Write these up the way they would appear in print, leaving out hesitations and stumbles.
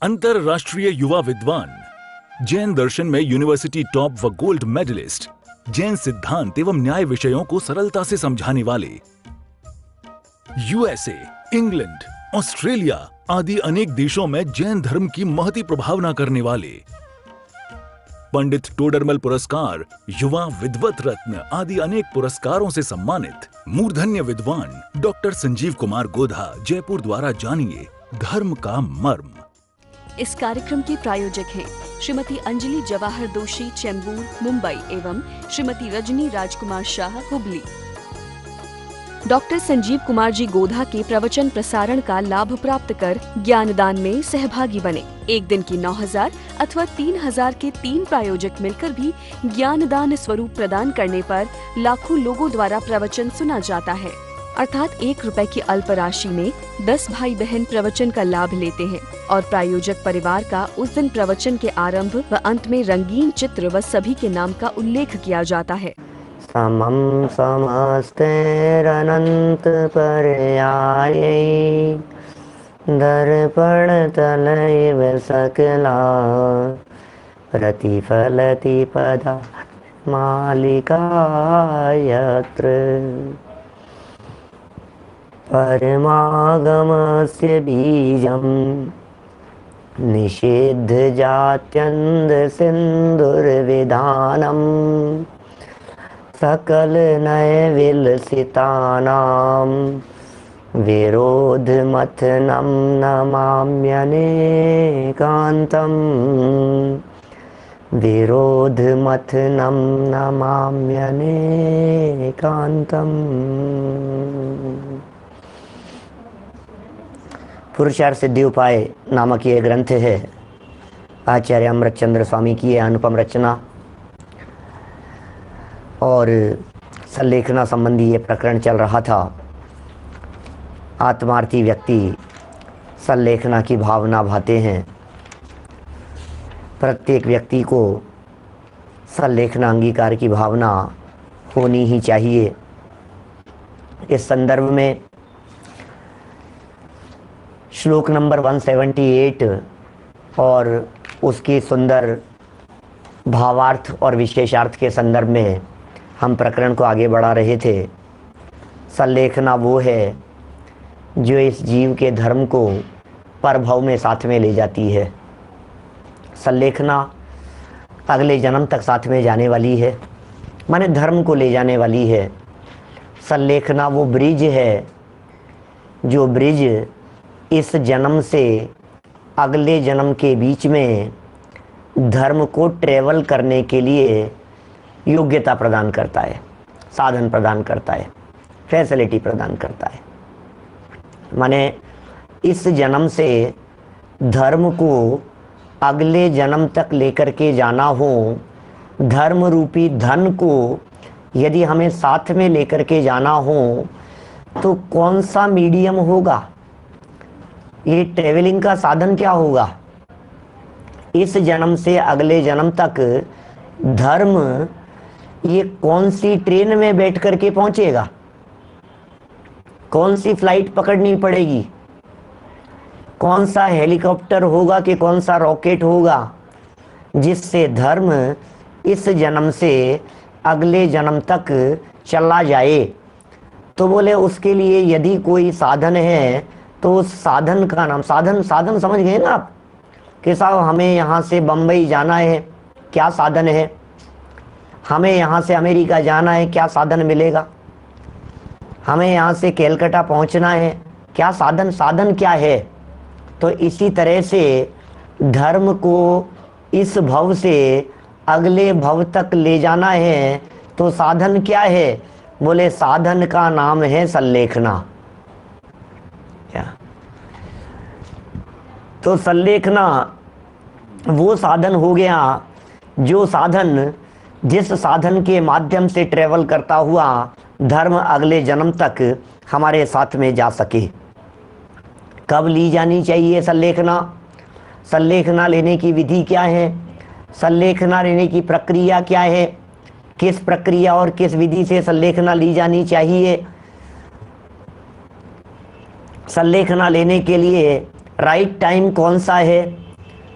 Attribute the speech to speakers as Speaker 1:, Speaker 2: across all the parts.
Speaker 1: अंतरराष्ट्रीय युवा विद्वान, जैन दर्शन में यूनिवर्सिटी टॉप व गोल्ड मेडलिस्ट, जैन सिद्धांत एवं न्याय विषयों को सरलता से समझाने वाले, यूएसए, इंग्लैंड, ऑस्ट्रेलिया आदि अनेक देशों में जैन धर्म की महती प्रभावना करने वाले, पंडित टोडरमल पुरस्कार, युवा विद्वत रत्न आदि अनेक पुरस्कारों से सम्मानित मूर्धन्य विद्वान डॉक्टर संजीव कुमार गोधा जयपुर द्वारा जानिए धर्म का मर्म।
Speaker 2: इस कार्यक्रम के प्रायोजक हैं श्रीमती अंजलि जवाहर दोषी, चेंबूर, मुंबई एवं श्रीमती रजनी राजकुमार शाह, हुबली। डॉक्टर संजीव कुमार जी गोधा के प्रवचन प्रसारण का लाभ प्राप्त कर ज्ञानदान में सहभागी बने। एक दिन की 9,000 अथवा 3,000 के 3 प्रायोजक मिलकर भी ज्ञानदान स्वरूप प्रदान करने पर लाखों लोगों द्वारा प्रवचन सुना जाता है। अर्थात 1 रुपए की अल्प राशि में 10 भाई बहन प्रवचन का लाभ लेते हैं और प्रायोजक परिवार का उस दिन प्रवचन के आरंभ व अंत में रंगीन चित्र व सभी के नाम का उल्लेख किया जाता है।
Speaker 3: समं समस्तेरनंत पर्यायै दर्पण तलैव सकला प्रतिफलति पदा मालिका यत्र परमागमस्य बीजं निषिद्ध जात्यन्द सिन्धुर्विधानम् सकल नय विलसितानां विरोधमथनं नमाम्यनेकान्तम् विरोधमथनं नमाम्यनेकान्तम्। पुरुषार्थ सिद्धि उपाय नामक ये ग्रंथ है आचार्य अमृतचंद्र स्वामी की ये अनुपम रचना और संलेखना संबंधी ये प्रकरण चल रहा था। आत्मार्थी व्यक्ति संलेखना की भावना भाते हैं। प्रत्येक व्यक्ति को संलेखना अंगीकार की भावना होनी ही चाहिए। इस संदर्भ में श्लोक नंबर 178 और उसकी सुंदर भावार्थ और विशेषार्थ के संदर्भ में हम प्रकरण को आगे बढ़ा रहे थे। संलेखना वो है जो इस जीव के धर्म को परभव में साथ में ले जाती है। संलेखना अगले जन्म तक साथ में जाने वाली है, माने धर्म को ले जाने वाली है। संलेखना वो ब्रिज है जो ब्रिज इस जन्म से अगले जन्म के बीच में धर्म को ट्रेवल करने के लिए योग्यता प्रदान करता है, साधन प्रदान करता है, फैसिलिटी प्रदान करता है। माने इस जन्म से धर्म को अगले जन्म तक लेकर के जाना हो, धर्म रूपी धन को यदि हमें साथ में लेकर के जाना हो तो कौन सा मीडियम होगा, ये ट्रेवलिंग का साधन क्या होगा। इस जन्म से अगले जन्म तक धर्म ये कौन सी ट्रेन में बैठ करके पहुंचेगा, कौन सी फ्लाइट पकड़नी पड़ेगी, कौन सा हेलीकॉप्टर होगा कि कौन सा रॉकेट होगा जिससे धर्म इस जन्म से अगले जन्म तक चला जाए। तो बोले उसके लिए यदि कोई साधन है तो उस साधन का नाम, साधन समझ गए ना आप कि साहब हमें यहाँ से बम्बई जाना है, क्या साधन है, हमें यहाँ से अमेरिका जाना है, क्या साधन मिलेगा, हमें यहाँ से कैलकाटा पहुँचना है, क्या साधन, साधन क्या है। तो इसी तरह से धर्म को इस भव से अगले भव तक ले जाना है तो साधन क्या है, बोले साधन का नाम है संलेखना। तो संलेखना वो साधन हो गया जो साधन, जिस साधन के माध्यम से ट्रेवल करता हुआ धर्म अगले जन्म तक हमारे साथ में जा सके। कब ली जानी चाहिए संलेखना, संलेखना लेने की विधि क्या है, संलेखना लेने की प्रक्रिया क्या है, किस प्रक्रिया और किस विधि से संलेखना ली जानी चाहिए। संलेखना लेने के लिए राइट टाइम कौन सा है,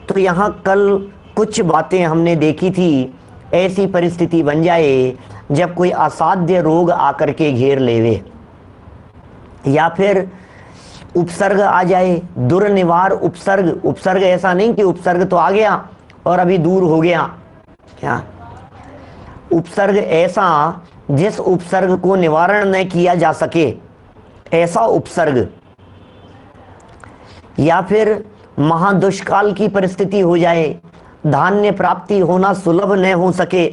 Speaker 3: तो यहाँ कल कुछ बातें हमने देखी थी, ऐसी परिस्थिति बन जाए जब कोई असाध्य रोग आकर के घेर लेवे, या फिर उपसर्ग आ जाए, दुर्निवार उपसर्ग। उपसर्ग ऐसा नहीं कि उपसर्ग तो आ गया और अभी दूर हो गया, क्या उपसर्ग ऐसा जिस उपसर्ग को निवारण न किया जा सके, ऐसा उपसर्ग। या फिर महादुष्काल की परिस्थिति हो जाए, धान्य प्राप्ति होना सुलभ न हो सके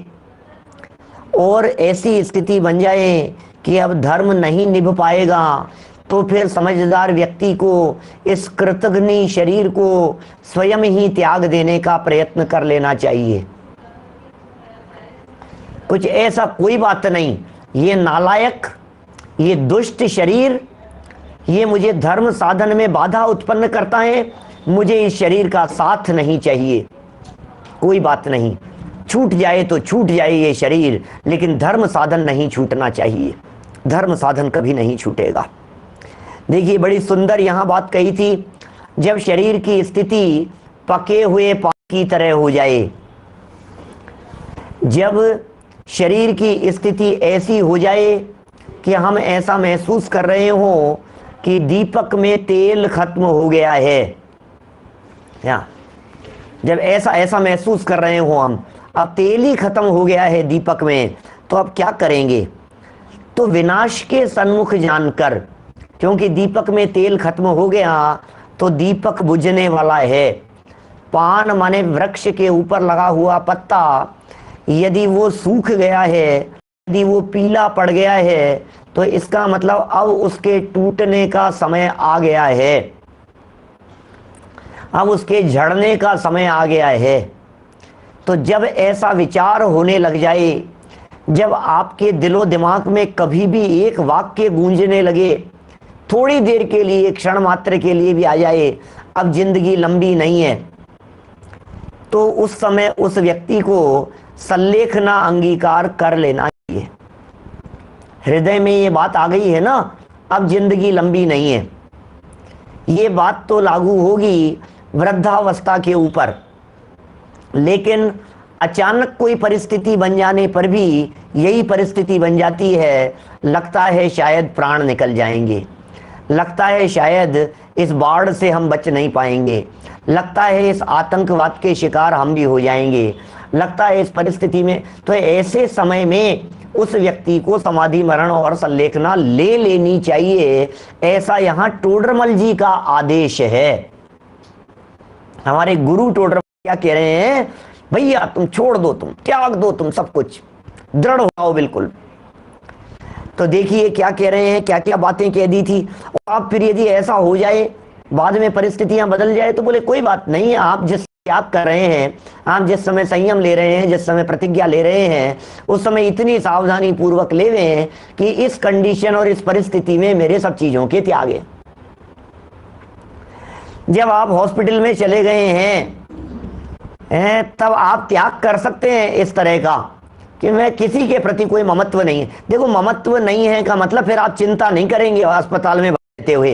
Speaker 3: और ऐसी स्थिति बन जाए कि अब धर्म नहीं निभ पाएगा, तो फिर समझदार व्यक्ति को इस कृतघ्नि शरीर को स्वयं ही त्याग देने का प्रयत्न कर लेना चाहिए। कुछ ऐसा कोई बात नहीं, ये नालायक, ये दुष्ट शरीर, ये मुझे धर्म साधन में बाधा उत्पन्न करता है, मुझे इस शरीर का साथ नहीं चाहिए, कोई बात नहीं, छूट जाए तो छूट जाए ये शरीर, लेकिन धर्म साधन नहीं छूटना चाहिए, धर्म साधन कभी नहीं छूटेगा। देखिए बड़ी सुंदर यहाँ बात कही थी, जब शरीर की स्थिति पके हुए पान की तरह हो जाए, जब शरीर की स्थिति ऐसी हो जाए कि हम ऐसा महसूस कर रहे हो कि दीपक में तेल खत्म हो गया है, या जब ऐसा महसूस कर रहे हो हम, अब तेल ही खत्म हो गया है दीपक में, तो अब क्या करेंगे? तो विनाश के सन्मुख जानकर, क्योंकि दीपक में तेल खत्म हो गया तो दीपक बुझने वाला है। पान माने वृक्ष के ऊपर लगा हुआ पत्ता, यदि वो सूख गया है, यदि वो पीला पड़ गया है, तो इसका मतलब अब उसके टूटने का समय आ गया है, अब उसके झड़ने का समय आ गया है। तो जब ऐसा विचार होने लग जाए, जब आपके दिलो दिमाग में कभी भी एक वाक्य गूंजने लगे, थोड़ी देर के लिए, क्षण मात्र के लिए भी आ जाए, अब जिंदगी लंबी नहीं है, तो उस समय उस व्यक्ति को सल्लेखना अंगीकार कर लेना चाहिए। हृदय में ये बात आ गई है ना, अब जिंदगी लंबी नहीं है, ये बात तो लागू होगी वृद्धावस्था के ऊपर, लेकिन अचानक कोई परिस्थिति बन जाने पर भी यही परिस्थिति बन जाती है, लगता है शायद प्राण निकल जाएंगे, लगता है शायद इस बाढ़ से हम बच नहीं पाएंगे, लगता है इस आतंकवाद के शिकार हम भी हो जाएंगे, लगता है इस परिस्थिति में। तो ऐसे समय में उस व्यक्ति को समाधि मरण और सल्लेखना ले लेनी चाहिए, ऐसा यहाँ टोडरमल जी का आदेश है। हमारे गुरु टोडरमल क्या कह रहे हैं? भैया तुम छोड़ दो, तुम त्याग दो, तुम सब कुछ, दृढ़ हो जाओ बिल्कुल। तो देखिए क्या कह रहे हैं, क्या क्या बातें कह दी थी। और आप फिर यदि ऐसा हो जाए, बाद में परिस्थितियां बदल जाए, तो बोले कोई बात नहीं, आप जिस त्याग कर रहे हैं, आप जिस समय संयम ले रहे हैं, जिस समय प्रतिज्ञा ले रहे हैं, उस समय इतनी सावधानी पूर्वक ले रहे हैं कि इस कंडीशन और इस परिस्थिति में मेरे सब चीजों के त्याग है। जब आप हॉस्पिटल में चले गए हैं, तब आप त्याग कर सकते हैं इस तरह का कि मैं किसी के प्रति कोई ममत्व नहीं है। देखो ममत्व नहीं है का मतलब फिर आप चिंता नहीं करेंगे अस्पताल में बैठे हुए,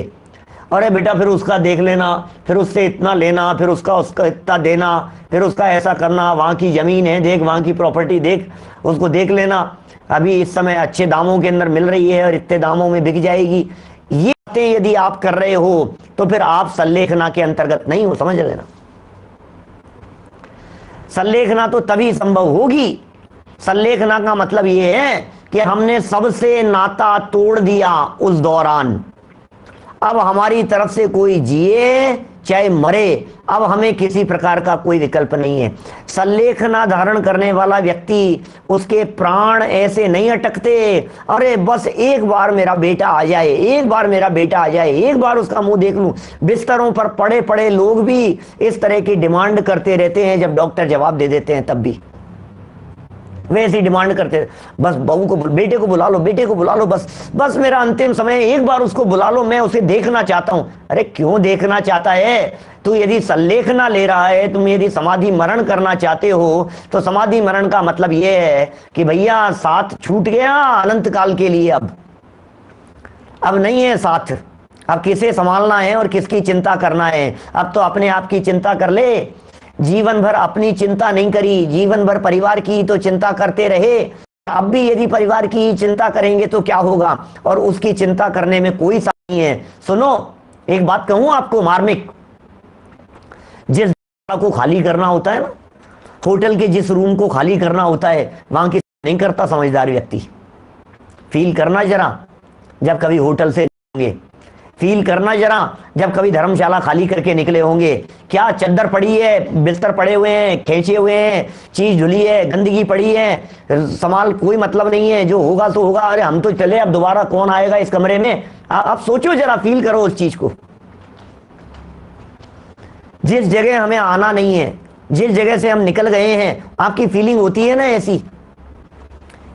Speaker 3: अरे बेटा फिर उसका देख लेना, फिर उससे इतना लेना, फिर उसका इतना देना, फिर उसका ऐसा करना, वहाँ की जमीन है देख, वहाँ की प्रॉपर्टी देख, उसको देख लेना, अभी इस समय अच्छे दामों के अंदर मिल रही है और इतने दामों में बिक जाएगी। ये बातें यदि आप कर रहे हो तो फिर आप सल्लेखना के अंतर्गत नहीं हो, समझ लेना। सल्लेखना तो तभी संभव होगी, सल्लेखना का मतलब ये है कि हमने सबसे नाता तोड़ दिया उस दौरान, अब हमारी तरफ से कोई जिए चाहे मरे, अब हमें किसी प्रकार का कोई विकल्प नहीं है। सल्लेखना धारण करने वाला व्यक्ति, उसके प्राण ऐसे नहीं अटकते, अरे बस एक बार मेरा बेटा आ जाए, एक बार मेरा बेटा आ जाए, एक बार उसका मुंह देख लूं। बिस्तरों पर पड़े पड़े लोग भी इस तरह की डिमांड करते रहते हैं, जब डॉक्टर जवाब दे देते हैं तब भी वैसी डिमांड करते, बस बहू को, बेटे को बुला लो, बेटे को बुला लो, बस मेरा अंतिम समय, एक बार उसको बुला लो, मैं उसे देखना चाहता हूं। अरे क्यों देखना चाहता है तू? यदि सल्लेखना ले रहा है, तुम यदि समाधि मरण करना चाहते हो, तो समाधि मरण का मतलब यह है कि भैया साथ छूट गया अनंत काल के लिए, अब नहीं है साथ, अब किसे संभालना है और किसकी चिंता करना है, अब तो अपने आप की चिंता कर ले। जीवन भर अपनी चिंता नहीं करी, जीवन भर परिवार की तो चिंता करते रहे। अब भी यदि परिवार की चिंता करेंगे तो क्या होगा, और उसकी चिंता करने में कोई साथ नहीं है। सुनो, एक बात कहूं आपको मार्मिक, जिस को खाली करना होता है ना, होटल के जिस रूम को खाली करना होता है, वहां की नहीं करता समझदार व्यक्ति। फील करना जरा जब कभी होटल से होंगे, फील करना जरा जब कभी धर्मशाला खाली करके निकले होंगे। क्या चद्दर पड़ी है, बिस्तर पड़े हुए हैं, खींचे हुए हैं, चीज धुली है, गंदगी पड़ी है, संभाल कोई मतलब नहीं है, जो होगा तो होगा, अरे हम तो चले, अब दोबारा कौन आएगा इस कमरे में। आप सोचो जरा, फील करो उस चीज को। जिस जगह हमें आना नहीं है, जिस जगह से हम निकल गए हैं, आपकी फीलिंग होती है ना ऐसी।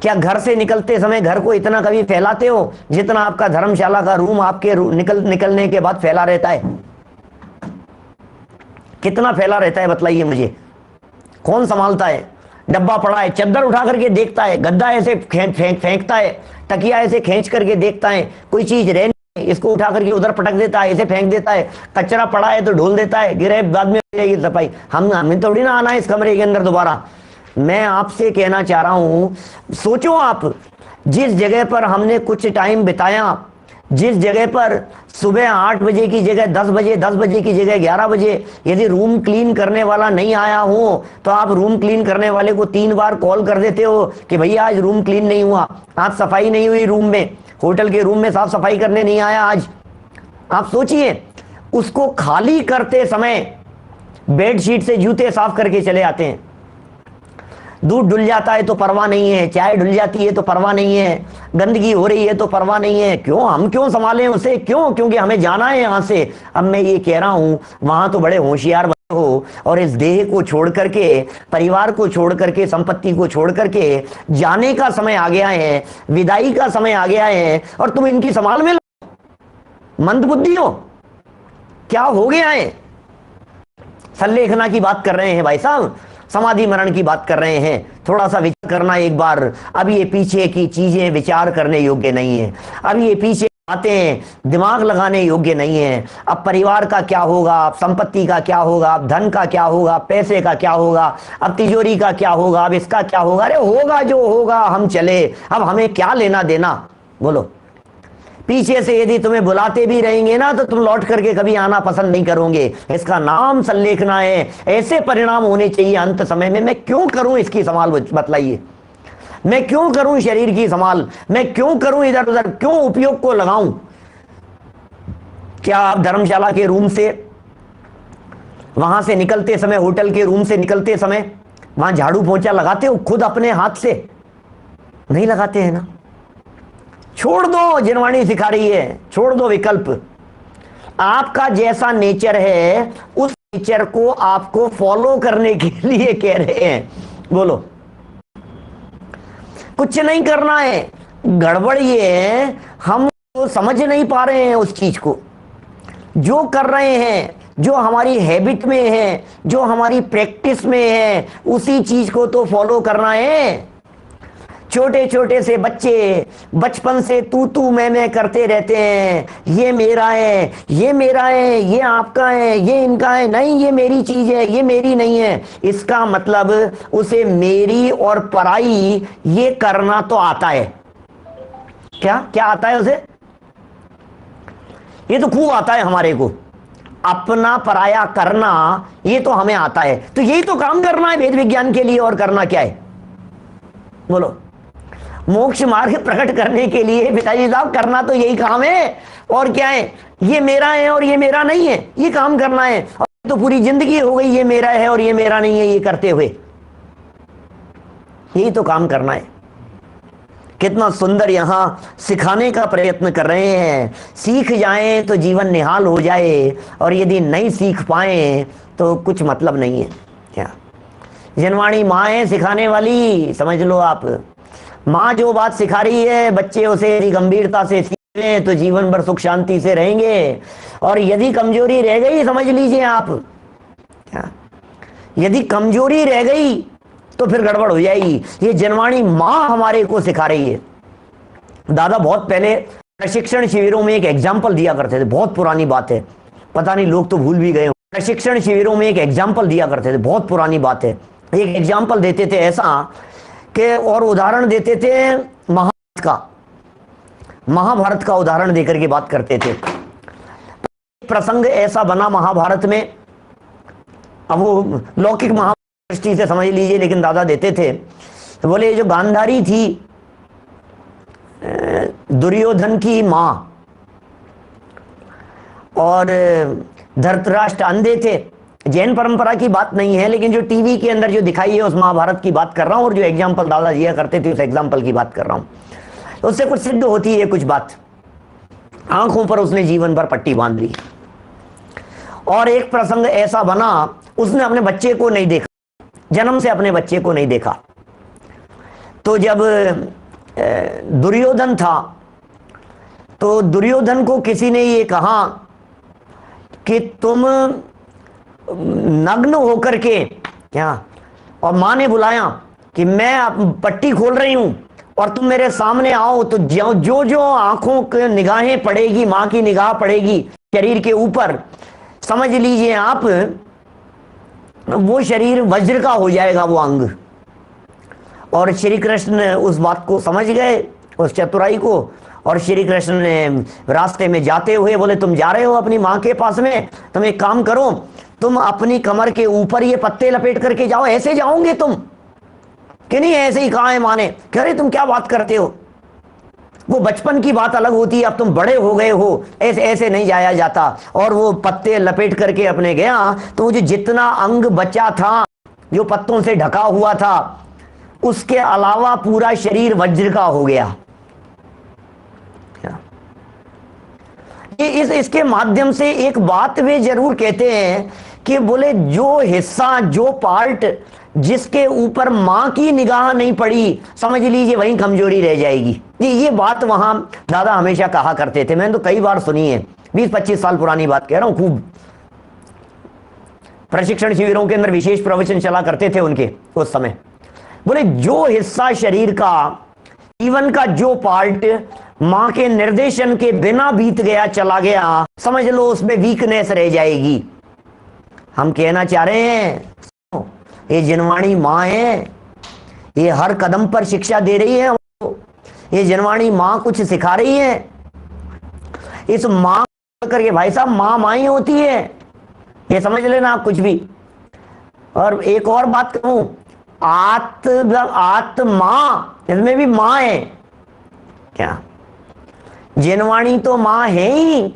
Speaker 3: क्या घर से निकलते समय घर को इतना कभी फैलाते हो जितना आपका धर्मशाला का रूम आपके निकलने के बाद फैला रहता है? कितना फैला रहता है बताइए मुझे, कौन संभालता है? डब्बा पड़ा है, चद्दर उठा करके देखता है, गद्दा ऐसे फेंकता है, तकिया ऐसे खींच करके देखता है, कोई चीज रह नहीं, इसको उठा करके उधर पटक देता है, ऐसे फेंक देता है, कचरा पड़ा है तो ढोल देता है, गिरे बाद में हो जाएगी सफाई। हमें थोड़ी ना आना है इस कमरे के अंदर दोबारा। मैं आपसे कहना चाह रहा हूं, सोचो आप, जिस जगह पर हमने कुछ टाइम बिताया, जिस जगह पर सुबह 8 बजे की जगह 10 बजे, 10 बजे की जगह 11 बजे यदि रूम क्लीन करने वाला नहीं आया हो तो आप रूम क्लीन करने वाले को 3 बार कॉल कर देते हो कि भैया आज रूम क्लीन नहीं हुआ, आज सफाई नहीं हुई रूम में, होटल के रूम में साफ सफाई करने नहीं आया आज। आप सोचिए, उसको खाली करते समय बेडशीट से जूते साफ करके चले आते हैं। दूध डुल जाता है तो परवाह नहीं है, चाय डुल जाती है तो परवाह नहीं है, गंदगी हो रही है तो परवाह नहीं है। क्यों? हम क्यों संभालें उसे? क्यों? क्योंकि हमें जाना है यहां से। अब मैं ये कह रहा हूं, वहां तो बड़े होशियार बने हो और इस देह को छोड़ करके, परिवार को छोड़ करके, संपत्ति को छोड़ करके जाने का समय आ गया है, विदाई का समय आ गया है, और तुम इनकी संभाल में लो। मंदबुद्धि हो क्या? हो गया है। संलेखना की बात कर रहे हैं भाई साहब, समाधि मरण की बात कर रहे हैं। थोड़ा सा विचार करना एक बार। अब ये पीछे की चीजें विचार करने योग्य नहीं है, अब ये पीछे बातें दिमाग लगाने योग्य नहीं है। अब परिवार का क्या होगा, अब संपत्ति का क्या होगा, अब धन का क्या होगा, पैसे का क्या होगा, अब तिजोरी का क्या होगा, अब इसका क्या होगा। अरे होगा जो होगा, हम चले, अब हमें क्या लेना देना। बोलो, पीछे से यदि तुम्हें बुलाते भी रहेंगे ना तो तुम लौट करके कभी आना पसंद नहीं करोगे। इसका नाम संलेखना है। ऐसे परिणाम होने चाहिए अंत समय में। मैं क्यों करूं इसकी संभाल, बतलाइए। मैं क्यों करूं शरीर की संभाल, मैं क्यों करूं इधर उधर, क्यों उपयोग को लगाऊं? क्या आप धर्मशाला के रूम से, वहां से निकलते समय, होटल के रूम से निकलते समय वहां झाड़ू पोंछा लगाते हो खुद अपने हाथ से? नहीं लगाते हैं ना। छोड़ दो, जिनवाणी सिखा रही है, छोड़ दो विकल्प। आपका जैसा नेचर है उस नेचर को आपको फॉलो करने के लिए कह रहे हैं। बोलो, कुछ नहीं करना है। गड़बड़ ये है, हम तो समझ नहीं पा रहे हैं उस चीज को। जो कर रहे हैं, जो हमारी हैबिट में है, जो हमारी प्रैक्टिस में है, उसी चीज को तो फॉलो करना है। छोटे छोटे से बच्चे बचपन से तू मैं करते रहते हैं। ये मेरा है, ये मेरा है, ये आपका है, ये इनका है, नहीं ये मेरी चीज है, ये मेरी नहीं है। इसका मतलब उसे मेरी और पराई ये करना तो आता है। क्या क्या आता है उसे? ये तो खूब आता है हमारे को, अपना पराया करना, ये तो हमें आता है। तो यही तो काम करना है वेद विज्ञान के लिए, और करना क्या है? बोलो, मोक्ष मार्ग प्रकट करने के लिए पिताजी साहब करना तो यही काम है, और क्या है? ये मेरा है और ये मेरा नहीं है, ये काम करना है। और तो पूरी जिंदगी हो गई ये मेरा है और ये मेरा नहीं है ये करते हुए। यही तो काम करना है। कितना सुंदर यहां सिखाने का प्रयत्न कर रहे हैं। सीख जाएं तो जीवन निहाल हो जाए, और यदि नहीं सीख पाए तो कुछ मतलब नहीं है। क्या जनवाणी माँ है सिखाने वाली, समझ लो आप। माँ जो बात सिखा रही है, बच्चे उसे यदि गंभीरता से सीखें तो जीवन भर सुख शांति से रहेंगे। और यदि कमजोरी रह गई, समझ लीजिए आप, यदि कमजोरी रह गई तो फिर गड़बड़ हो जाएगी। ये जनवाणी माँ हमारे को सिखा रही है। दादा बहुत पहले प्रशिक्षण शिविरों में एक एग्जाम्पल दिया करते थे, बहुत पुरानी बात है, पता नहीं लोग तो भूल भी गए। प्रशिक्षण शिविरों में एक एग्जाम्पल दिया करते थे, बहुत पुरानी बात है। एक एग्जाम्पल देते थे ऐसा कि, और उदाहरण देते थे महाभारत का उदाहरण देकर के बात करते थे। प्रसंग ऐसा बना महाभारत में, अब वो लौकिक महाभारत दृष्टि से समझ लीजिए, लेकिन दादा देते थे, तो बोले जो गांधारी थी दुर्योधन की मां, और धृतराष्ट्र अंधे थे। जैन परंपरा की बात नहीं है, लेकिन जो टीवी के अंदर जो दिखाई है उस महाभारत की बात कर रहा हूं, और जो एग्जाम्पल दादा दिया करते थे उस एग्जाम्पल की बात कर रहा हूं। उससे कुछ सिद्ध होती है कुछ बात। आंखों पर उसने जीवन भर पट्टी बांध ली, और एक प्रसंग ऐसा बना, उसने अपने बच्चे को नहीं देखा, जन्म से अपने बच्चे को नहीं देखा। तो जब दुर्योधन था, तो दुर्योधन को किसी ने ये कहा कि तुम नग्न होकर के क्या, और मां ने बुलाया कि मैं पट्टी खोल रही हूं और तुम मेरे सामने आओ, तो जो जो आंखों की निगाहें पड़ेगी, मां की निगाह पड़ेगी शरीर के ऊपर, समझ लीजिए आप वो शरीर वज्र का हो जाएगा वो अंग। और श्री कृष्ण उस बात को समझ गए, उस चतुराई को, और श्री कृष्ण ने रास्ते में जाते हुए बोले तुम जा रहे हो अपनी मां के पास में, तुम एक काम करो, तुम अपनी कमर के ऊपर ये पत्ते लपेट करके जाओ। ऐसे जाओगे तुम कि नहीं? ऐसे ही कहा है मां ने। कह रहे तुम क्या बात करते हो, वो बचपन की बात अलग होती है, अब तुम बड़े हो गए हो, ऐसे ऐसे नहीं जाया जाता। और वो पत्ते लपेट करके अपने गया, तो वो जो जितना अंग बचा था जो पत्तों से ढका हुआ था, उसके अलावा पूरा शरीर वज्र का हो गया। इसके माध्यम से एक बात वे जरूर कहते हैं कि बोले जो हिस्सा, जो पार्ट जिसके ऊपर मां की निगाह नहीं पड़ी, समझ लीजिए वहीं कमजोरी रह जाएगी। ये बात वहां दादा हमेशा कहा करते थे, मैंने तो कई बार सुनी है, 20-25 साल पुरानी बात कह रहा हूं। खूब प्रशिक्षण शिविरों के अंदर विशेष प्रवचन चला करते थे उनके उस समय। बोले जो हिस्सा शरीर का, जीवन का जो पार्ट मां के निर्देशन के बिना बीत गया, चला गया, समझ लो उसमें वीकनेस रह जाएगी। हम कहना चाह रहे हैं ये जिनवाणी मां है, ये हर कदम पर शिक्षा दे रही है, ये जिनवाणी मां कुछ सिखा रही है। इस मां करके भाई साहब मां ही होती है, ये समझ लेना आप कुछ भी। और एक और बात कहूं, आत्मा, इसमें भी मां है क्या? जिनवाणी तो मां है ही,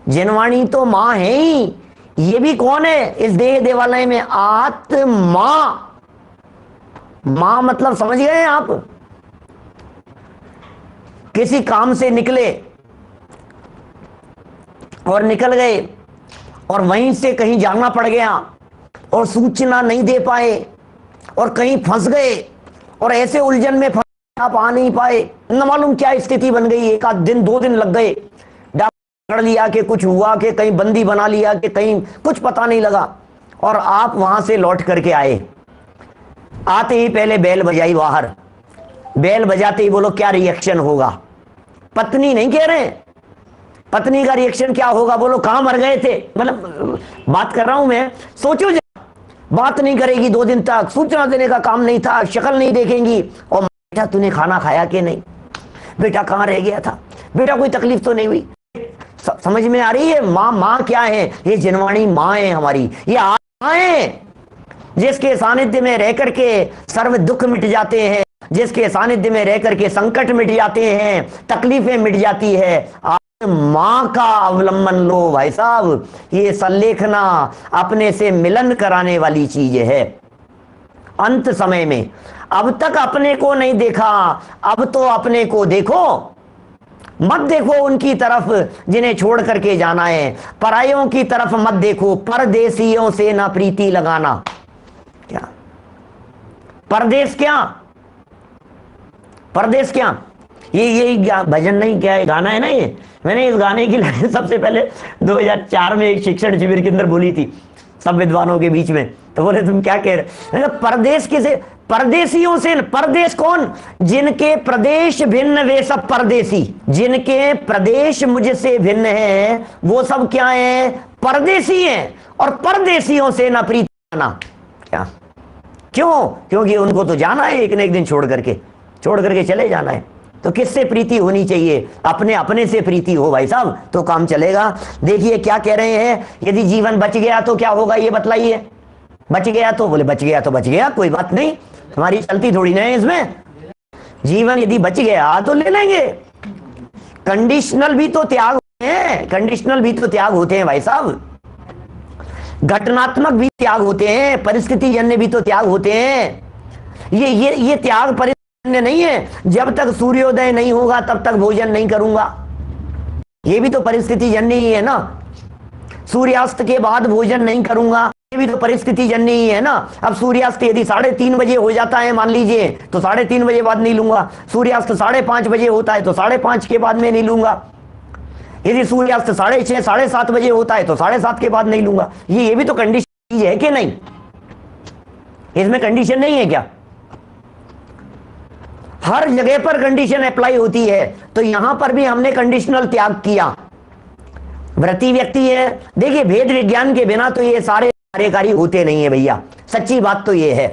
Speaker 3: जिनवाणी तो मां है ही। ये भी कौन है इस देह देवालय में? आत्मा। मां मतलब समझ गए आप? किसी काम से निकले और निकल गए, और वहीं से कहीं जाना पड़ गया, और सूचना नहीं दे पाए, और कहीं फंस गए, और ऐसे उलझन में आप आ नहीं पाए, न मालूम क्या स्थिति बन गई, 1 आध दिन 2 दिन लग गए, डॉक्टर पकड़ लिया कि कुछ हुआ, कि कहीं बंदी बना लिया, कि कहीं कुछ पता नहीं लगा, और आप वहां से लौट करके आए। आते ही पहले बेल बजाई बाहर, बेल बजाते ही बोलो क्या रिएक्शन होगा? पत्नी नहीं कह रहे, पत्नी का रिएक्शन क्या होगा? बोलो कहां मर गए थे, मतलब बात कर रहा हूं मैं, सोचो। बात नहीं करेगी 2 दिन तक, सूचना देने का काम नहीं था, शक्ल नहीं देखेंगी, और बेटा तूने खाना खाया कि नहीं, बेटा कहां रह गया था, बेटा कोई तकलीफ तो नहीं हुई? समझ में आ रही है? मां क्या है? ये जिनवाणी मां है हमारी, ये आत्मा है, जिसके सानिध्य में रह करके सर्व दुख मिट जाते हैं, जिसके सानिध्य में रह करके संकट मिट जाते हैं, तकलीफें मिट जाती है। मां का अवलंबन लो भाई साहब, ये संलेखना अपने से मिलन कराने वाली चीज है। अंत समय में अब तक अपने को नहीं देखा, अब तो अपने को देखो, मत देखो उनकी तरफ जिन्हें छोड़ करके जाना है, परायों की तरफ मत देखो, परदेसियों से ना प्रीति लगाना। क्या परदेश, क्या परदेश, क्या ये भजन नहीं, क्या गाना है ना ये? मैंने इस गाने की लाइन सबसे पहले 2004 में एक शिक्षण शिविर के अंदर बोली थी सब विद्वानों के बीच में, तो बोले तुम क्या कह रहे? परदेश किसे? परदेसियों से। परदेश कौन? जिनके प्रदेश भिन्न वे सब परदेसी, जिनके प्रदेश मुझसे भिन्न है वो सब क्या है? परदेसी हैं। और परदेशियों से न प्रीति जाना। क्या? क्यों? क्योंकि उनको तो जाना है एक न एक दिन, छोड़ करके चले जाना है। तो किससे प्रीति होनी चाहिए? अपने अपने से प्रीति हो भाई साहब, तो काम चलेगा। देखिए क्या कह रहे हैं, यदि जीवन बच गया तो क्या होगा ये बतलाइए। बच गया तो बोले बच गया तो बच गया, कोई बात नहीं, हमारी चलती थोड़ी ना है इसमें। जीवन यदि बच गया तो ले लेंगे। कंडीशनल भी तो त्याग होते हैं, कंडीशनल भी तो त्याग होते हैं भाई साहब। घटनात्मक भी त्याग होते हैं, परिस्थिति जन्य भी तो त्याग होते हैं। ये त्याग परिस्थिति नहीं है। जब तक सूर्योदय नहीं होगा तब तक भोजन नहीं करूंगा, ये भी तो परिस्थिति जन्य ही है ना। सूर्यास्त के बाद भोजन नहीं करूंगा, ये भी तो परिस्थिति जन्य ही है ना। अब सूर्यास्त यदि 3:30 बजे हो जाता है मान लीजिए, तो 3:30 बजे बाद नहीं लूंगा। सूर्यास्त 5:30 बजे होता है तो 5:30 के बाद में नहीं लूंगा। यदि सूर्यास्त 6:30 7:30 बजे होता है तो 7:30 के बाद नहीं लूंगा। ये भी तो कंडीशन है कि नहीं? इसमें कंडीशन नहीं है क्या? हर जगह पर कंडीशन अप्लाई होती है, तो यहां पर भी हमने कंडीशनल त्याग किया। व्रती व्यक्ति है, देखिए भेद विज्ञान के बिना तो ये सारे कार्यकारी होते नहीं है भैया, सच्ची बात तो ये है।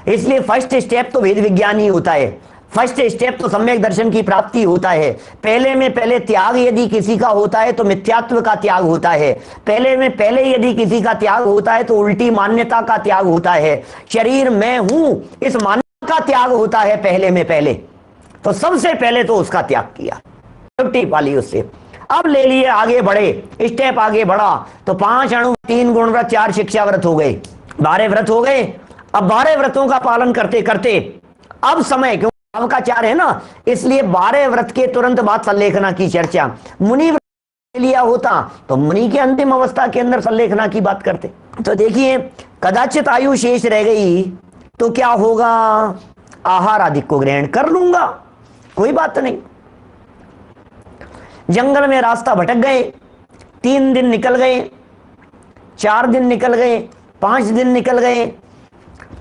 Speaker 3: इसलिए फर्स्ट स्टेप तो वेद विज्ञान ही होता है, फर्स्ट स्टेप तो सम्यक दर्शन की प्राप्ति होता है। पहले त्याग यदि किसी का होता है तो मिथ्यात्व का त्याग होता है। पहले यदि किसी का त्याग होता है तो उल्टी मान्यता का त्याग होता है। शरीर मैं हूं इस मान्यता का त्याग होता है पहले। तो सबसे पहले तो उसका त्याग किया, छुट्टी पाली उससे। अब ले लिए आगे बढ़े, स्टेप आगे बढ़ा तो 5 अणु 3 गुण व्रत 4 शिक्षा व्रत हो गए, 12 व्रत हो गए। अब 12 व्रतों का पालन करते करते अब समय, क्यों अब का 4 है ना, इसलिए 12 व्रत के तुरंत बाद संलेखना की चर्चा। मुनि व्रत लिया होता तो मुनि के अंतिम अवस्था के अंदर संलेखना की बात करते। तो देखिए कदाचित आयु शेष रह गई तो क्या होगा, आहार आदि को ग्रहण कर लूंगा, कोई बात नहीं। जंगल में रास्ता भटक गए, 3 दिन निकल गए, 4 दिन निकल गए, 5 दिन निकल गए,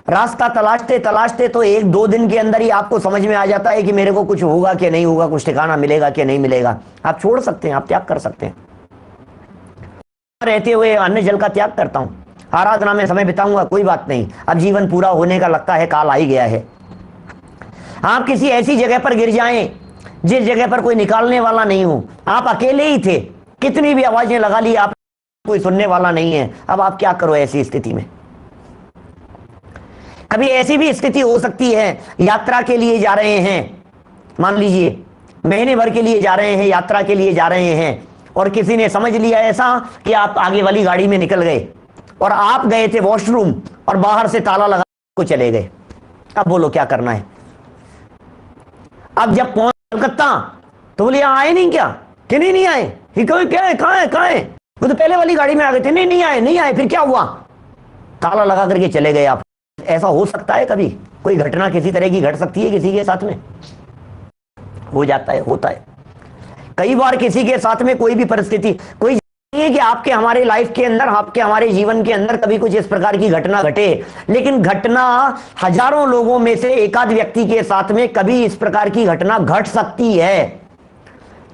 Speaker 3: रास्ता तलाशते तलाशते तो 1-2 दिन के अंदर ही आपको समझ में आ जाता है कि मेरे को कुछ होगा कि नहीं होगा, कुछ ठिकाना मिलेगा कि नहीं मिलेगा। आप छोड़ सकते हैं, आप त्याग कर सकते हैं। रहते हुए अन्न जल का त्याग करता हूं, आराधना में समय बिताऊंगा, कोई बात नहीं। अब जीवन पूरा होने का लगता है काल आ ही गया है। आप किसी ऐसी जगह पर गिर जाएं जिस जगह पर कोई निकालने वाला नहीं हो, आप अकेले ही थे, कितनी भी आवाजें लगा ली, आप कोई सुनने वाला नहीं है। अब आप क्या करो ऐसी स्थिति में? कभी ऐसी भी स्थिति हो सकती है, यात्रा के लिए जा रहे हैं, मान लीजिए महीने भर के लिए जा रहे हैं, यात्रा के लिए जा रहे हैं, और किसी ने समझ लिया ऐसा कि आप आगे वाली गाड़ी में निकल गए और आप गए थे वॉशरूम और बाहर से ताला लगा को चले गए। अब बोलो क्या करना है? अब जब पहुंच कलकत्ता तो बोले आए नहीं क्या? कि नहीं आए? क्या है, कहाँ है? वो तो पहले वाली गाड़ी में आ गए थे। नहीं आए। फिर क्या हुआ? ताला लगा करके चले गए आप। ऐसा हो सकता है कभी? कोई घटना किसी तरह की घट सकती है किसी के साथ में? हो जाता है, होता है कई बार किसी के साथ में। कोई भी परिस्थिति, कोई नहीं है कि आपके हमारे लाइफ के अंदर, आपके हमारे जीवन के अंदर कभी कुछ इस प्रकार की घटना घटे, लेकिन घटना हजारों लोगों में से एकाध व्यक्ति के साथ में कभी इस प्रकार की घटना घट सकती है।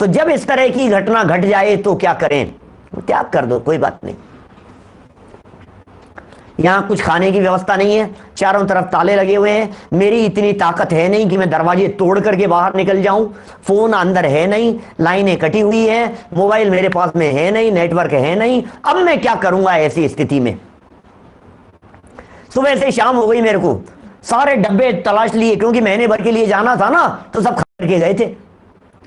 Speaker 3: तो जब इस तरह की घटना घट जाए तो क्या करें? त्याग कर दो, कोई बात नहीं। यहां कुछ खाने की व्यवस्था नहीं है, चारों तरफ ताले लगे हुए हैं, मेरी इतनी ताकत है नहीं कि मैं दरवाजे तोड़ करके बाहर निकल जाऊं, फोन अंदर है नहीं, लाइनें कटी हुई है, मोबाइल मेरे पास में है नहीं, नेटवर्क है नहीं। अब मैं क्या करूंगा ऐसी स्थिति में? सुबह से शाम हो गई, मेरे को सारे डब्बे तलाश लिए, क्योंकि महीने भर के लिए जाना था ना, तो सब खा करके गए थे,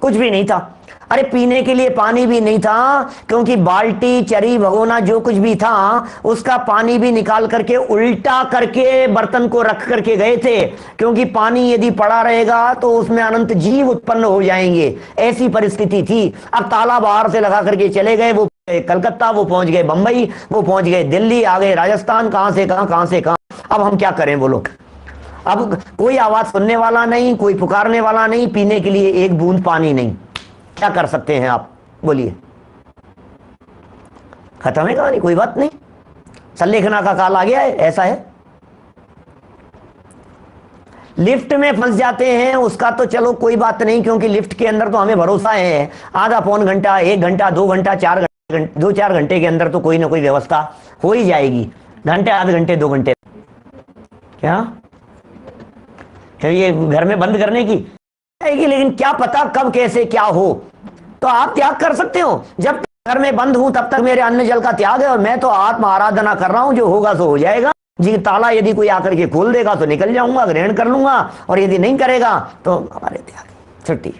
Speaker 3: कुछ भी नहीं था। अरे पीने के लिए पानी भी नहीं था, क्योंकि बाल्टी, चरी, भगोना जो कुछ भी था उसका पानी भी निकाल करके उल्टा करके बर्तन को रख करके गए थे, क्योंकि पानी यदि पड़ा रहेगा तो उसमें अनंत जीव उत्पन्न हो जाएंगे, ऐसी परिस्थिति थी। अब ताला बाहर से लगा करके चले गए, वो कलकत्ता, वो पहुंच गए बंबई, वो पहुंच गए दिल्ली, आ गए राजस्थान, कहां से कहां। अब हम क्या करें बोलो? अब कोई आवाज सुनने वाला नहीं, कोई पुकारने वाला नहीं, पीने के लिए एक बूंद पानी नहीं, क्या कर सकते हैं आप बोलिए? खत्म है कहानी, कोई बात नहीं। संलेखना का काल आ गया है, ऐसा है। लिफ्ट में फंस जाते हैं उसका तो चलो कोई बात नहीं, क्योंकि लिफ्ट के अंदर तो हमें भरोसा है, आधा पौन घंटा, 1 घंटा, 2 घंटा, 4 घंटे 2-4 घंटे के अंदर तो कोई ना कोई व्यवस्था हो ही जाएगी, घंटे, आधे घंटे, 2 घंटे। क्या ये घर में बंद करने की आएगी, लेकिन क्या पता कब कैसे क्या हो। तो आप त्याग कर सकते हो। जब घर में बंद हूं तब तक मेरे अन्न जल का त्याग है, और मैं तो आत्म आराधना कर रहा हूं, जो होगा सो हो जाएगा जी। ताला यदि कोई आकर के खोल देगा तो निकल जाऊंगा, ग्रहण कर लूंगा, और यदि नहीं करेगा तो हमारे त्याग, छुट्टी।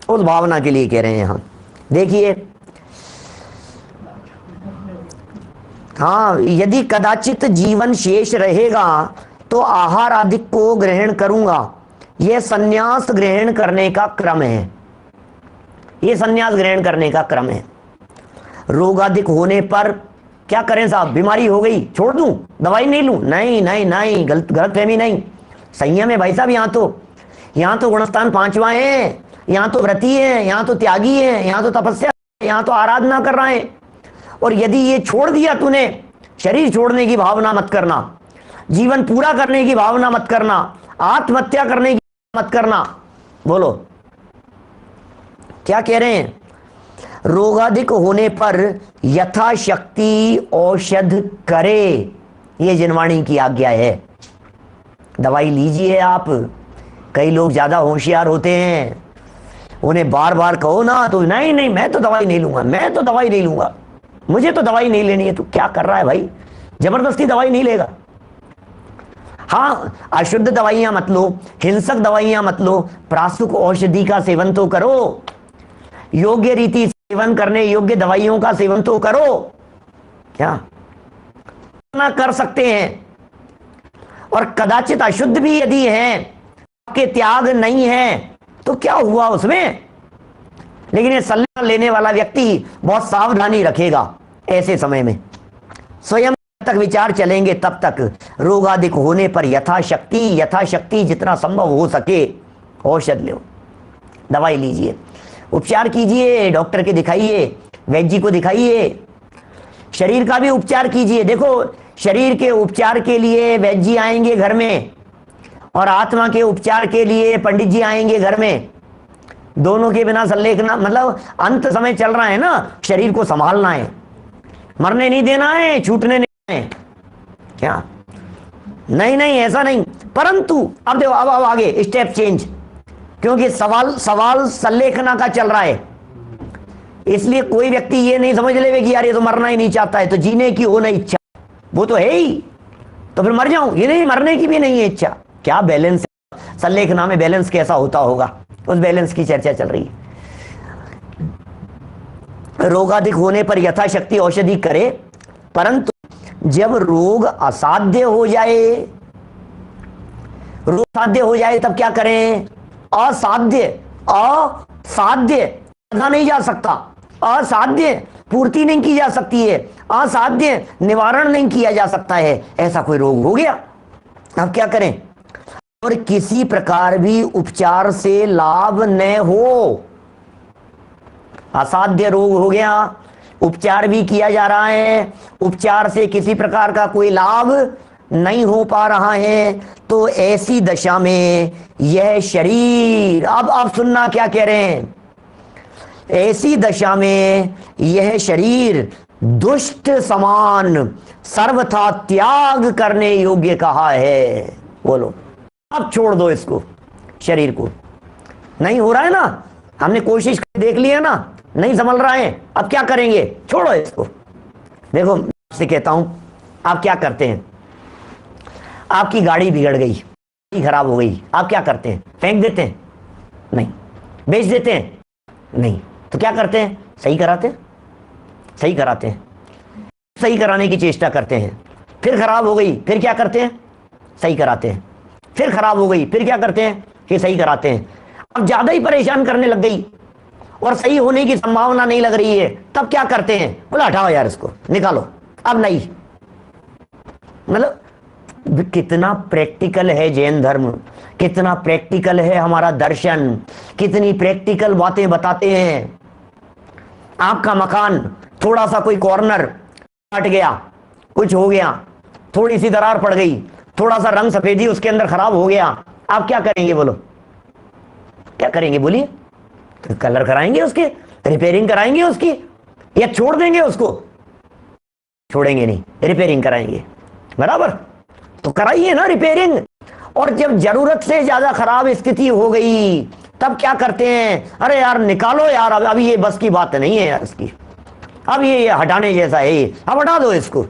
Speaker 3: उस भावना के लिए कह रहे हैं हम। देखिए, हाँ, यदि कदाचित जीवन शेष रहेगा तो आहार आदि को ग्रहण करूंगा। यह संन्यास ग्रहण करने का क्रम है, यह संन्यास ग्रहण करने का क्रम है। रोगाधिक होने पर क्या करें साहब, बीमारी हो गई, छोड़ दूं, दवाई नहीं लूं? नहीं नहीं नहीं, गलतफहमी नहीं, संयम है भाई साहब। यहाँ तो गुणस्थान 5वां है, यहाँ तो व्रती है, यहाँ तो त्यागी है, यहाँ तो तपस्या, यहाँ तो आराधना कर रहे हैं। और यदि ये छोड़ दिया तूने, शरीर छोड़ने की भावना मत करना, जीवन पूरा करने की भावना मत करना, आत्महत्या करने की मत करना। बोलो क्या कह रहे हैं? रोगाधिक होने पर यथाशक्ति औषध करे, ये जिनवाणी की आज्ञा है। दवाई लीजिए आप। कई लोग ज्यादा होशियार होते हैं, उन्हें बार बार कहो ना तो नहीं नहीं मैं तो दवाई नहीं लूंगा, मैं तो दवाई नहीं लूंगा, मुझे तो दवाई नहीं लेनी है। तो क्या कर रहा है भाई? जबरदस्ती दवाई नहीं लेगा। हाँ, अशुद्ध दवाइयां मत लो, हिंसक दवाइयां मत लो, प्रासुक औषधि का सेवन तो करो, योग्य रीति सेवन करने योग्य दवाइयों का सेवन तो करो। क्या ना कर सकते हैं? और कदाचित अशुद्ध भी यदि हैं, आपके त्याग नहीं है तो क्या हुआ उसमें? लेकिन ये सलाह लेने वाला व्यक्ति बहुत सावधानी रखेगा ऐसे समय में। स्वयं तक विचार चलेंगे तब तक रोगाधिक होने पर यथाशक्ति जितना संभव हो सके औषध लो, दवाई लीजिए, उपचार कीजिए, डॉक्टर के दिखाइए, वैद्य जी को दिखाइए, शरीर का भी उपचार कीजिए। देखो, शरीर के उपचार के लिए वैद्य जी आएंगे घर में, और आत्मा के उपचार के लिए पंडित जी आएंगे घर में। दोनों के बिना सल्लेखना, मतलब अंत समय चल रहा है ना, शरीर को संभालना है, मरने नहीं देना है, छूटने नहीं है। क्या? नहीं नहीं, ऐसा नहीं। परंतु अब देखो, अब आगे स्टेप चेंज, क्योंकि सवाल सल्लेखना का चल रहा है। इसलिए कोई व्यक्ति ये नहीं समझ ले कि यार ये तो मरना ही नहीं चाहता है, तो जीने की हो नहीं इच्छा, वो तो है ही, तो फिर मर जाऊं, ये नहीं, मरने की भी नहीं है इच्छा। क्या बैलेंस? सल्लेखना में बैलेंस कैसा होता होगा, उस बैलेंस की चर्चा चल रही है। रोगाधिक होने पर यथाशक्ति औषधि करे, परंतु जब रोग असाध्य हो जाए, रोग साध्य हो जाए तब क्या करें? असाध्य कहा नहीं जा सकता, असाध्य पूर्ति नहीं की जा सकती है, असाध्य निवारण नहीं किया जा सकता है, ऐसा कोई रोग हो गया, अब क्या करें? और किसी प्रकार भी उपचार से लाभ न हो, असाध्य रोग हो गया, उपचार भी किया जा रहा है, उपचार से किसी प्रकार का कोई लाभ नहीं हो पा रहा है, तो ऐसी दशा में यह शरीर, अब सुनना क्या कह रहे हैं, ऐसी दशा में यह शरीर दुष्ट समान सर्वथा त्याग करने योग्य कहा है। बोलो, अब छोड़ दो इसको, शरीर को। नहीं हो रहा है ना, हमने कोशिश देख लिया ना, नहीं संभल रहा है, अब क्या करेंगे? छोड़ो इसको। देखो, आपसे कहता हूं, आप क्या करते हैं? आपकी गाड़ी बिगड़ गई, खराब हो गई, आप क्या करते हैं? फेंक देते हैं? नहीं। बेच देते हैं? नहीं। तो क्या करते हैं? सही कराते हैं, सही कराते हैं, सही कराने की चेष्टा करते हैं। फिर खराब हो गई, फिर क्या करते हैं? सही कराते हैं। फिर खराब हो गई, फिर क्या करते हैं? फिर सही कराते हैं। अब ज्यादा ही परेशान करने लग गई और सही होने की संभावना नहीं लग रही है, तब क्या करते हैं? बोला हटाओ यार, इसको निकालो, अब नहीं। मतलब कितना प्रैक्टिकल है जैन धर्म, कितना प्रैक्टिकल है हमारा दर्शन, कितनी प्रैक्टिकल बातें बताते हैं। आपका मकान थोड़ा सा कोई कॉर्नर फट गया, कुछ हो गया, थोड़ी सी दरार पड़ गई, थोड़ा सा रंग सफेदी उसके अंदर खराब हो गया, आप क्या करेंगे? बोलो क्या करेंगे? बोलिए। तो कलर कराएंगे उसके, रिपेयरिंग कराएंगे उसकी, या छोड़ देंगे उसको? छोड़ेंगे नहीं, रिपेयरिंग कराएंगे, बराबर। तो कराइए ना रिपेयरिंग। और जब जरूरत से ज्यादा खराब स्थिति हो गई तब क्या करते हैं, अरे यार निकालो यार, अब ये बस की बात नहीं है यार इसकी, अब ये हटाने जैसा है ये, अब हटा दो इसको,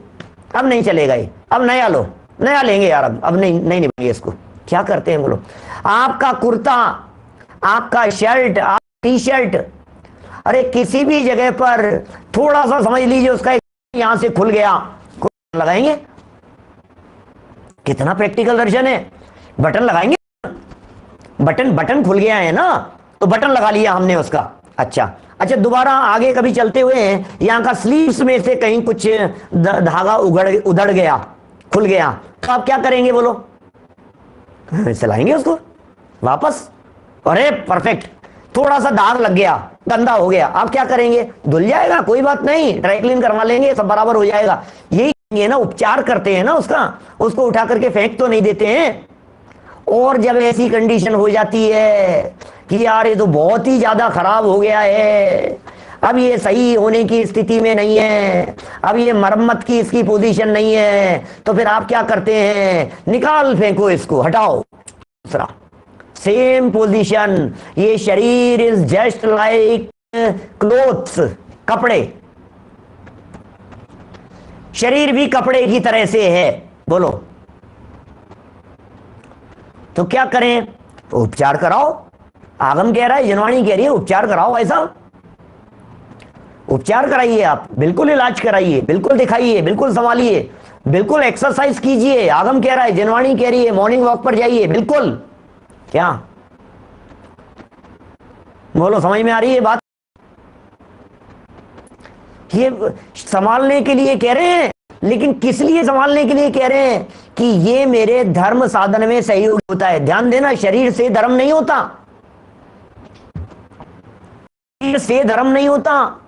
Speaker 3: अब नहीं चलेगा ये, अब नया लो, नया लेंगे यार, अब नहीं निभाएंगे इसको। क्या करते हैं बोलो? आपका कुर्ता, आपका शर्ट, आप टी शर्ट, अरे किसी भी जगह पर थोड़ा सा समझ लीजिए उसका यहां से खुल गया, लगाएंगे? कितना प्रैक्टिकल दर्शन है। बटन लगाएंगे, बटन खुल गया है ना, तो बटन लगा लिया हमने उसका। अच्छा दोबारा आगे कभी चलते हुए यहां का स्लीव्स में से कहीं कुछ धागा उधड़ गया, खुल गया, तो आप क्या करेंगे बोलो? चलाएंगे उसको वापस। अरे परफेक्ट, थोड़ा सा दाग लग गया, गंदा हो गया, आप क्या करेंगे? धुल जाएगा, कोई बात नहीं, ड्राई क्लीन करवा लेंगे, सब बराबर हो जाएगा। यही ना उपचार करते हैं ना उसको उठा करके फेंक तो नहीं देते हैं। और जब ऐसी कंडीशन हो जाती है कि यार ये तो बहुत ही ज्यादा खराब हो गया है, अब ये सही होने की स्थिति में नहीं है, अब ये मरम्मत की इसकी पोजीशन नहीं है, तो फिर आप क्या करते हैं? निकाल फेंको इसको, हटाओ। दूसरा सेम पोजीशन, ये शरीर इज जस्ट लाइक क्लोथ्स, कपड़े, शरीर भी कपड़े की तरह से है, बोलो। तो क्या करें? उपचार कराओ। आगम कह रहा है, जनवाणी कह रही है उपचार कराओ। ऐसा उपचार कराइए, आप बिल्कुल इलाज कराइए, बिल्कुल दिखाइए, बिल्कुल संभालिए, बिल्कुल एक्सरसाइज कीजिए। आगम कह रहा है, जनवाणी कह रही है, मॉर्निंग वॉक पर जाइए, बिल्कुल। क्या बोलो, समझ में आ रही है बात? ये संभालने के लिए कह रहे हैं, लेकिन किस लिए संभालने के लिए कह रहे हैं? कि ये मेरे धर्म साधन में सहयोग होता है। ध्यान देना, शरीर से धर्म नहीं होता, शरीर से धर्म नहीं होता,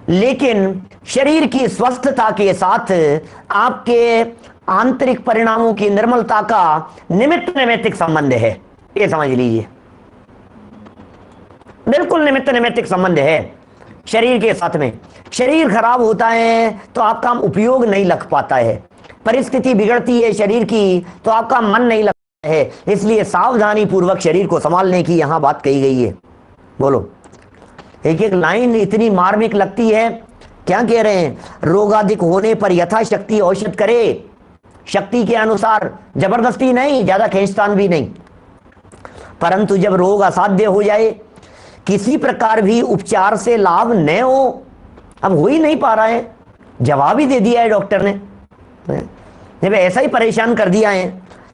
Speaker 3: लेकिन शरीर की स्वस्थता के साथ आपके आंतरिक परिणामों की निर्मलता का निमित्त नैमित्तिक संबंध है। ये समझ लीजिए, बिल्कुल निमित्त नैमित्तिक संबंध है शरीर के साथ में। शरीर खराब होता है तो आपका उपयोग नहीं लग पाता है, परिस्थिति बिगड़ती है शरीर की तो आपका मन नहीं लगता है। इसलिए सावधानी पूर्वक शरीर को संभालने की यहां बात कही गई है। बोलो, एक एक लाइन इतनी मार्मिक लगती है। क्या कह रहे हैं? रोगाधिक होने पर यथाशक्ति औषध करे, शक्ति के अनुसार, जबरदस्ती नहीं, ज्यादा खींचतान भी नहीं। परंतु जब रोग असाध्य हो जाए, किसी प्रकार भी उपचार से लाभ न हो, अब हो ही नहीं पा रहा है, जवाब ही दे दिया है डॉक्टर ने, जब ऐसा ही परेशान कर दिया है,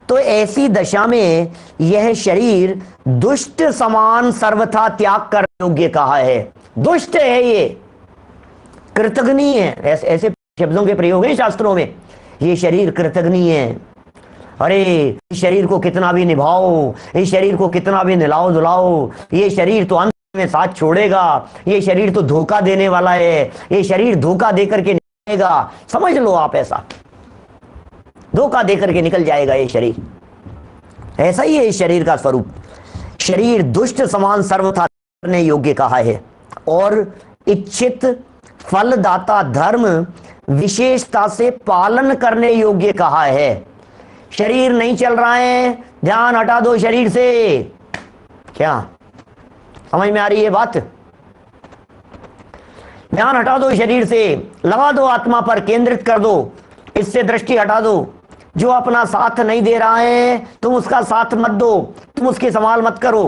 Speaker 3: तो ऐसी दशा में यह शरीर दुष्ट समान सर्वथा त्याग कर योग्य कहा है। दुष्ट है ये, कृतघ्नी है, ऐसे शब्दों के प्रयोग हैं शास्त्रों में। ये शरीर कृतघ्नी है। अरे इस शरीर को कितना भी निभाओ, इस शरीर को कितना भी निलाओ धुलाओ, ये शरीर तो अंत में साथ छोड़ेगा, ये शरीर तो धोखा देने वाला है, ये शरीर धोखा देकर के निकलेगा। समझ लो आप, ऐसा धोखा देकर के निकल जाएगा ये शरीर। ऐसा ही है इस शरीर का स्वरूप। शरीर दुष्ट समान सर्वथा करने योग्य कहा है और इच्छित फलदाता धर्म विशेषता से पालन करने योग्य कहा है। शरीर नहीं चल रहा है, ध्यान हटा दो शरीर से। क्या समझ में आ रही है बात? ध्यान हटा दो शरीर से, लगा दो आत्मा पर, केंद्रित कर दो, इससे दृष्टि हटा दो। जो अपना साथ नहीं दे रहा है तुम उसका साथ मत दो, तुम उसकी संभाल मत करो।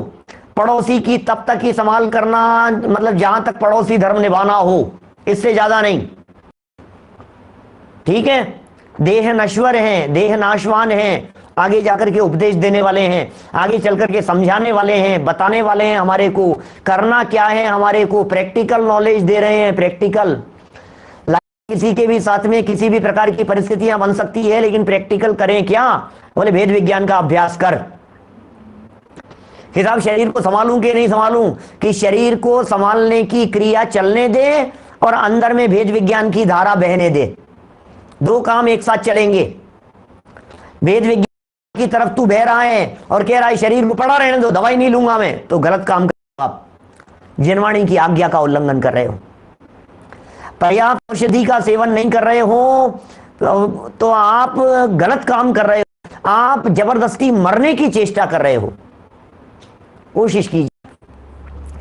Speaker 3: पड़ोसी की तब तक ही संभाल करना, मतलब जहां तक पड़ोसी धर्म निभाना हो, इससे ज्यादा नहीं। ठीक है? देह नश्वर है, देह नाशवान है, आगे जाकर के उपदेश देने वाले हैं, आगे चल करके समझाने वाले हैं, बताने वाले हैं हमारे को करना क्या है, हमारे को प्रैक्टिकल नॉलेज दे रहे हैं। प्रैक्टिकल किसी के भी साथ में किसी भी प्रकार की परिस्थितियां बन सकती है, लेकिन प्रैक्टिकल करें क्या? बोले भेद विज्ञान का अभ्यास कर। हिसाब शरीर को संभालूं कि नहीं संभालूं, कि शरीर को संभालने की क्रिया चलने दे और अंदर में भेद विज्ञान की धारा बहने दे। दो काम एक साथ चलेंगे। भेद विज्ञान की तरफ तू बह रहा है और कह रहा है शरीर को पड़ा रहने दो, दवाई नहीं लूंगा मैं, तो गलत काम कर रहे हो आप, जिनवाणी की आज्ञा का उल्लंघन कर रहे हो। पर्याप्त औषधि का सेवन नहीं कर रहे हो तो आप गलत काम कर रहे हो, आप जबरदस्ती मरने की चेष्टा कर रहे हो। कोशिश कीजिए।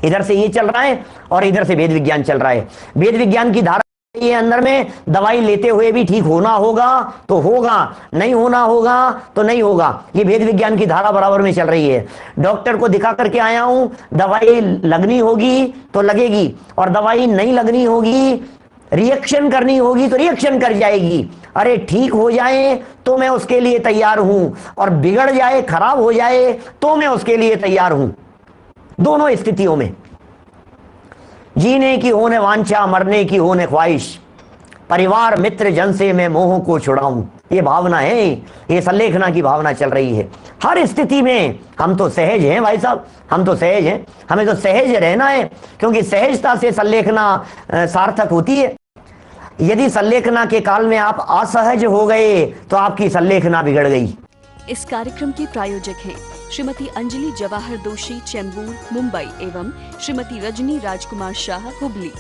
Speaker 3: इधर से ये चल रहा है और इधर से वेद विज्ञान चल रहा है। वेद विज्ञान की धारा ये अंदर में, दवाई लेते हुए भी ठीक होना होगा तो होगा, नहीं होना होगा तो नहीं होगा। ये वेद विज्ञान की धारा बराबर में चल रही है। डॉक्टर को दिखा करके आया हूं, दवाई लगनी होगी तो लगेगी, और दवाई नहीं लगनी होगी, रिएक्शन करनी होगी तो रिएक्शन कर जाएगी। अरे ठीक हो जाए तो मैं उसके लिए तैयार हूं, और बिगड़ जाए, खराब हो जाए तो मैं उसके लिए तैयार हूं। दोनों स्थितियों में, जीने की होने वांछा, मरने की होने ख्वाहिश, परिवार मित्र जन से मैं मोह को छुड़ाऊं, ये भावना है, ये संलेखना की भावना चल रही है। हर स्थिति में हम तो सहज हैं भाई साहब, हम तो सहज हैं, हमें तो सहज रहना है, क्योंकि सहजता से संलेखना सार्थक होती है। यदि संलेखना के काल में आप असहज हो गए तो आपकी संलेखना बिगड़ गई।
Speaker 2: इस कार्यक्रम के प्रायोजक हैं श्रीमती अंजलि जवाहर दोषी, चेंबूर, मुंबई एवं श्रीमती रजनी राजकुमार शाह, हुबली।